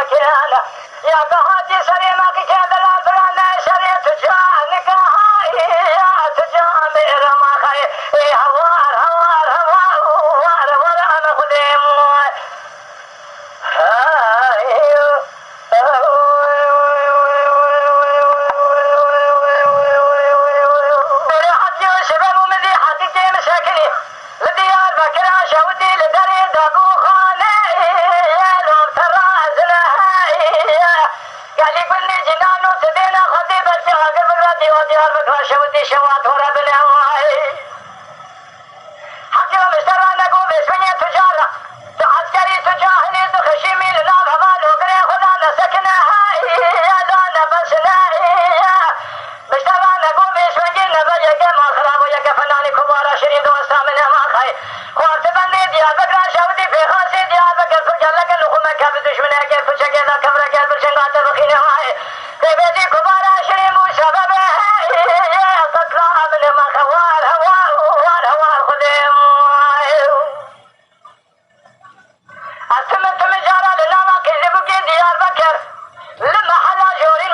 بكيانا يا قهاتي سري ما كيان دلال بلانا شري تجان قهاي يا تجان بيرما خاي هوار هوار هوار هوار ولا خديم لديار بكرا شودي لدري دقو خاني لو ترازنا قال يقولني جنانو تدينا خدي بجا قبل ردي وديار بكرا شودي شوات ورا بالهواي حكي ومشترى نقو بسمية تجارة عسكري تجاهلي تخشيمي لنا الهبال وقري خدا نسكنا يا دانا بسنا مشترى نقو بسمية نبجا كما خراب ويا فناني كبارا شريد وستامنا ما خاي خوارت بندي ديار بكرا شودي في خاصي ديار بكر فرجا لك اللقمة كاب دشمنا كيف فرجا كذا كبرا كيف فرجا تبخينا هاي تبدي كبارا شريد وشبابه تطلع من ما خوار هوار هوار هوار خديم أسمت مجارة لنا ما كذبوا ديار بكر لما حلا جوري